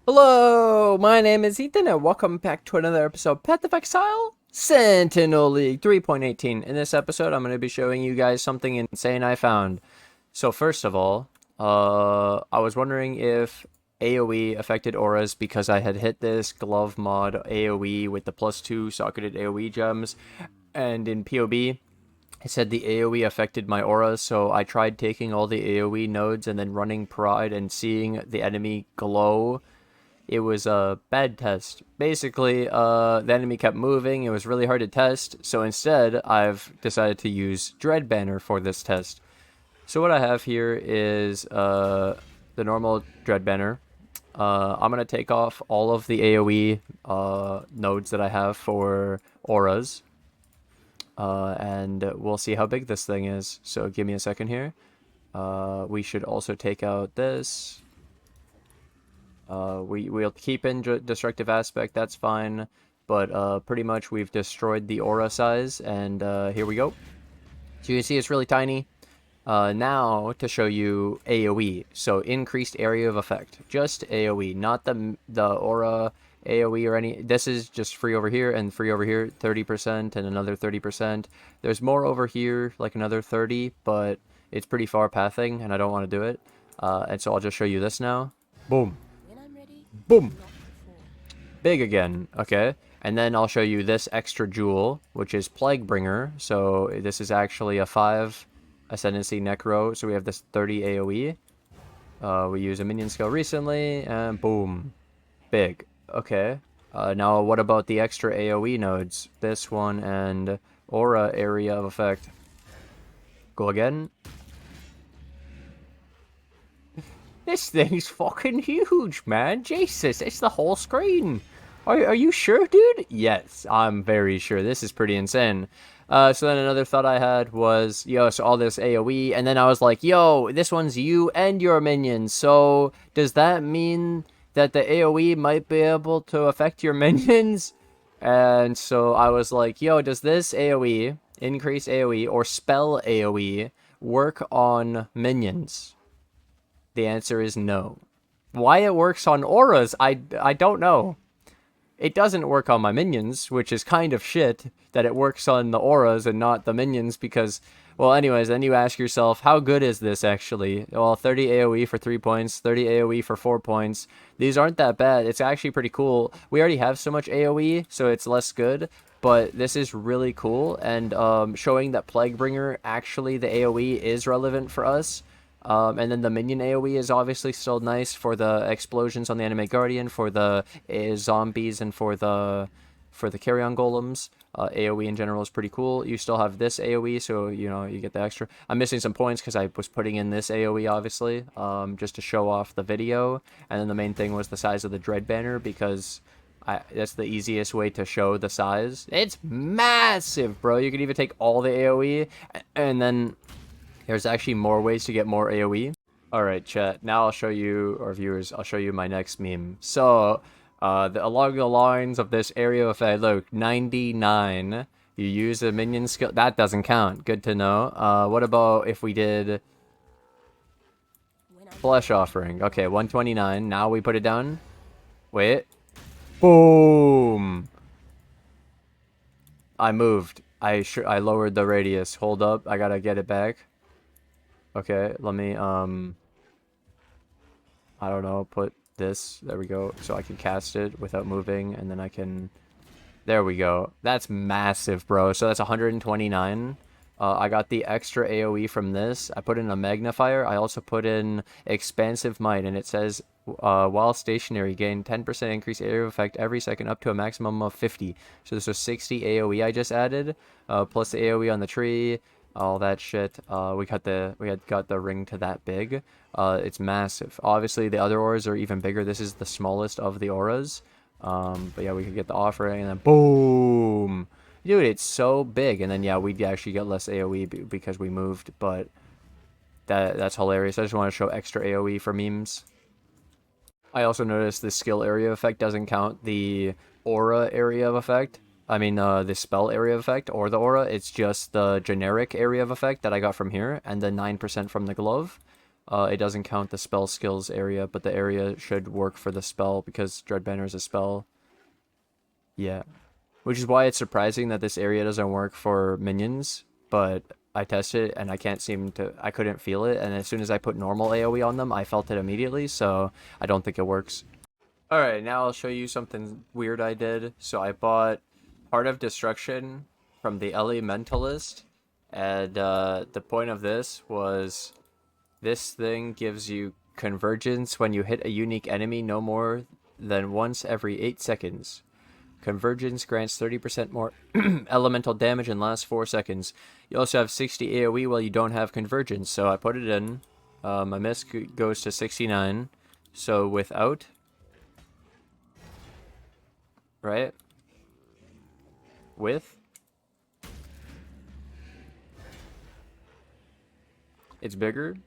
Hello, my name is Ethan, and welcome back to another episode of Path of Exile Sentinel League 3.18. In this episode, I'm going to be showing you guys something insane I found. So first of all, I was wondering if AOE affected auras because I had hit this glove mod AOE with the +2 socketed AOE gems, and in POB, it said the AOE affected my aura, so I tried taking all the AOE nodes and then running Pride and seeing the enemy glow. It was a bad test. Basically, the enemy kept moving. It was really hard to test. So instead, I've decided to use Dread Banner for this test. So what I have here is the normal Dread Banner. I'm going to take off all of the AoE nodes that I have for auras. And we'll see how big this thing is. So give me a second here. We should also take out this. We'll keep in destructive aspect, that's fine, but pretty much we've destroyed the aura size, and here we go. So you can see it's really tiny. Now to show you AoE, so increased area of effect, just AoE, not the aura AoE or any. This is just free over here and free over here, 30% and another 30%. There's more over here, like another 30, but it's pretty far pathing, and I don't want to do it. And so I'll just show you this now. Boom. Boom. Big again. Okay. And then I'll show you this extra jewel, which is Plaguebringer. So this is actually a 5 Ascendancy Necro. So we have this 30 AoE. We use a minion skill recently, and boom. Big. Okay. Now what about the extra AoE nodes? This one and Aura Area of Effect. Go again. This thing's fucking huge, man. Jesus, it's the whole screen. Are you sure, dude? Yes, I'm very sure. This is pretty insane. So then another thought I had was, yo, so all this AoE, and then I was like, yo, this one's you and your minions. So does that mean that the AoE might be able to affect your minions? And so I was like, yo, does this AoE, increase AoE, or spell AoE, work on minions? The answer is no. Why it works on auras, I don't know. It doesn't work on my minions, which is kind of shit that it works on the auras and not the minions because, well, anyways, then you ask yourself, how good is this actually? Well, 30 AoE for 3 points, 30 AoE for 4 points. These aren't that bad. It's actually pretty cool. We already have so much AoE, so it's less good, but this is really cool, and showing that Plaguebringer, actually the AoE is relevant for us. And then the minion AoE is obviously still nice for the explosions on the Anime Guardian, for the zombies, and for the carry-on golems. AoE in general is pretty cool. You still have this AoE, so you know you get the extra. I'm missing some points because I was putting in this AoE obviously, just to show off the video. And then the main thing was the size of the Dread Banner because that's the easiest way to show the size. It's massive, bro. You could even take all the AoE, and then there's actually more ways to get more AoE. Alright, chat. Now I'll show you, or viewers, I'll show you my next meme. So, along the lines of this area effect, look, 99. You use a minion skill. That doesn't count. Good to know. What about if we did Flesh Offering? Okay, 129. Now we put it down. Wait. Boom! I moved. I lowered the radius. Hold up. I gotta get it back. Okay, let me, I don't know, put this, there we go, so I can cast it without moving, and then I can, there we go. That's massive, bro. So that's 129. I got the extra AoE from this. I put in a magnifier. I also put in Expansive Might, and it says, while stationary, gain 10% increase area of effect every second up to a maximum of 50. So this was 60 AoE I just added, plus the AoE on the tree, all that shit. We had got the ring to that big. It's massive. Obviously, the other auras are even bigger. This is the smallest of the auras. But yeah, we could get the offering, and then boom, dude, it's so big. And then yeah, we'd actually get less AoE because we moved. But that's hilarious. I just want to show extra AoE for memes. I also noticed the skill area effect doesn't count the aura area of effect. I mean, the spell area of effect or the aura. It's just the generic area of effect that I got from here, and the 9% from the glove. It doesn't count the spell skills area, but the area should work for the spell because Dread Banner is a spell. Yeah. Which is why it's surprising that this area doesn't work for minions, but I tested it and I couldn't feel it, and as soon as I put normal AoE on them, I felt it immediately, so I don't think it works. Alright, now I'll show you something weird I did. So I bought Heart of Destruction from the Elementalist, and the point of this was this thing gives you convergence when you hit a unique enemy no more than once every 8 seconds. Convergence grants 30% more elemental damage and lasts 4 seconds. You also have 60 AoE while you don't have convergence, so I put it in. My miss goes to 69. So without, right? With, it's bigger.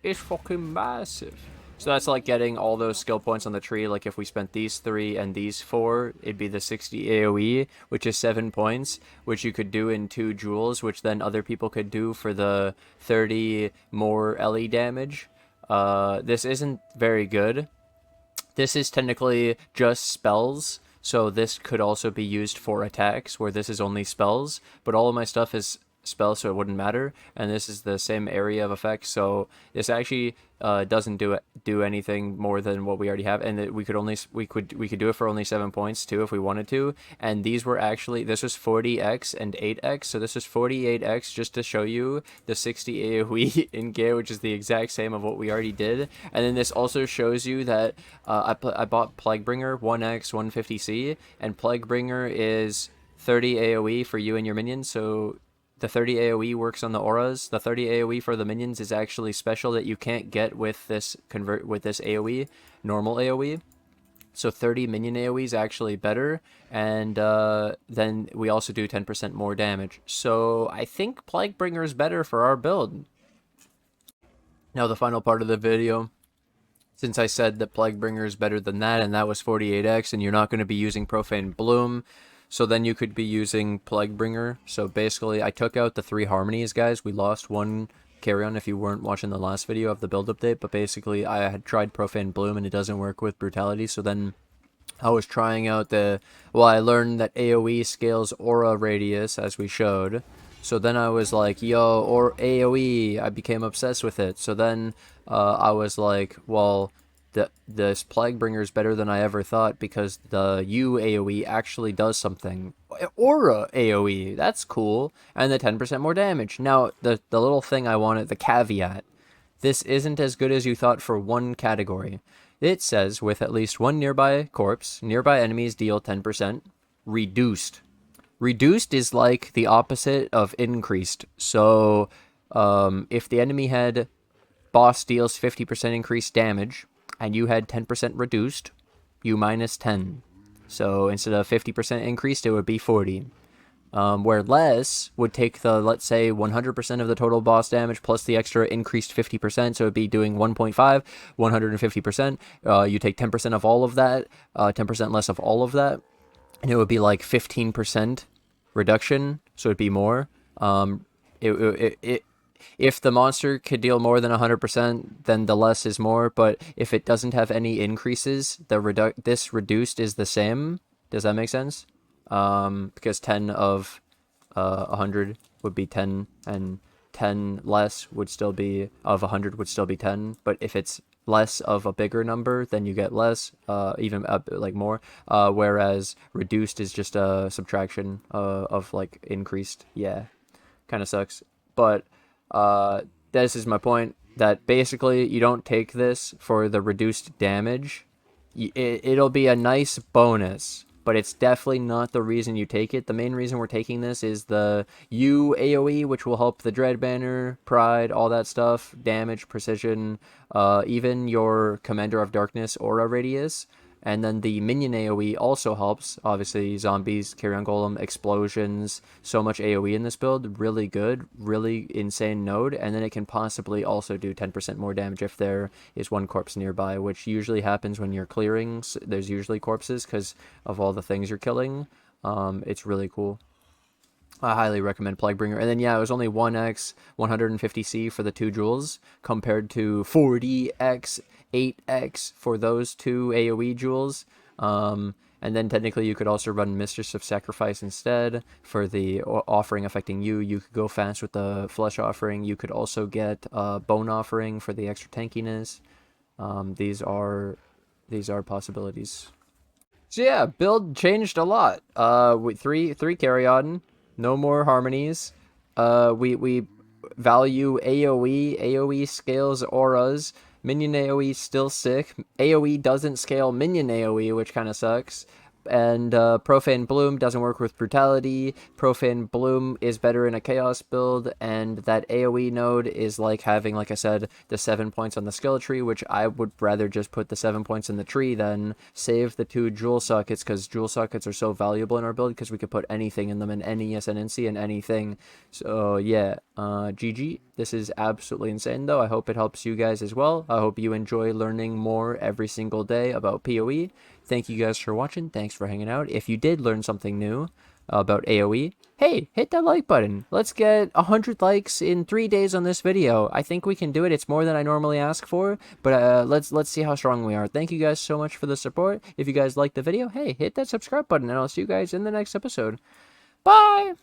It's fucking massive. So that's like getting all those skill points on the tree. Like if we spent these 3 and these 4, it'd be the 60 AoE, which is 7 points, which you could do in 2 jewels, which then other people could do for the 30 more LE damage. This isn't very good. This is technically just spells, so this could also be used for attacks, where this is only spells, but all of my stuff is spells, so it wouldn't matter, and this is the same area of effect, so this actually doesn't do anything more than what we already have, and we could do it for only 7 points too if we wanted to. And these were actually, this was 40x and 8x, so this is 48x, just to show you the 60 AoE in gear, which is the exact same of what we already did. And then this also shows you that I bought Plaguebringer 1x 150c, and Plaguebringer is 30 AoE for you and your minions, so the 30 AoE works on the auras. The 30 AoE for the minions is actually special that you can't get with this AoE, normal AoE. So 30 minion AoE is actually better, and then we also do 10% more damage. So I think Plaguebringer is better for our build. Now the final part of the video. Since I said that Plaguebringer is better than that, and that was 48x, and you're not going to be using Profane Bloom, so then you could be using Plaguebringer. So basically, I took out the 3 harmonies, guys. We lost 1 carry-on if you weren't watching the last video of the build update. But basically, I had tried Profane Bloom, and it doesn't work with Brutality. So then I was trying out I learned that AoE scales aura radius, as we showed. So then I was like, yo, or AoE. I became obsessed with it. So then I was like, well, this Plaguebringer is better than I ever thought because the U AoE actually does something. Aura AoE, that's cool. And the 10% more damage. Now, the little thing I wanted, the caveat, this isn't as good as you thought for one category. It says, with at least 1 nearby corpse, nearby enemies deal 10%. Reduced. Reduced is like the opposite of increased. So, if the enemy had boss deals 50% increased damage, and you had 10% reduced, you minus 10. So instead of 50% increased, it would be 40. Where less would take the, let's say, 100% of the total boss damage plus the extra increased 50%, so it would be doing 1.5, 150%. You take 10% of all of that, 10% less of all of that, and it would be like 15% reduction, so it'd be more. If the monster could deal more than 100%, then the less is more. But if it doesn't have any increases, this reduced is the same. Does that make sense? Because 10 of 100 would be 10, and 10 less would still be of 100 would still be 10. But if it's less of a bigger number, then you get less, even like more. Whereas reduced is just a subtraction of like increased. Yeah, kind of sucks. But this is my point, that basically you don't take this for the reduced damage. It'll be a nice bonus, but it's definitely not the reason you take it. The main reason we're taking this is the U AoE, which will help the Dread Banner, Pride, all that stuff, damage, precision, even your Commander of Darkness aura radius. And then the Minion AoE also helps. Obviously, zombies, carry-on golem, explosions, so much AoE in this build. Really good, really insane node. And then it can possibly also do 10% more damage if there is 1 corpse nearby, which usually happens when you're clearing. There's usually corpses because of all the things you're killing. It's really cool. I highly recommend Plaguebringer. And then, yeah, it was only 1x 150C for the 2 jewels, compared to 40x 8x for those 2 AoE jewels. And then technically you could also run Mistress of Sacrifice instead for the offering affecting you. You could go fast with the Flesh offering. You could also get Bone offering for the extra tankiness. These are possibilities. So yeah, build changed a lot. With three carry on, no more harmonies. We value AOE. AOE scales auras. Minion AOE still sick. AOE doesn't scale minion AOE, which kind of sucks. And Profane Bloom doesn't work with Brutality. Profane Bloom is better in a Chaos build, and that AoE node is like having, like I said, the 7 points on the skill tree, which I would rather just put the 7 points in the tree than save the 2 jewel sockets, because jewel sockets are so valuable in our build, because we could put anything in them, in any Ascendancy and anything. So yeah, GG. This is absolutely insane, though. I hope it helps you guys as well. I hope you enjoy learning more every single day about PoE. Thank you guys for watching. Thanks for hanging out. If you did learn something new about AoE, hey, hit that like button. Let's get 100 likes in 3 days on this video. I think we can do it. It's more than I normally ask for, but let's see how strong we are. Thank you guys so much for the support. If you guys liked the video, hey, hit that subscribe button, and I'll see you guys in the next episode. Bye!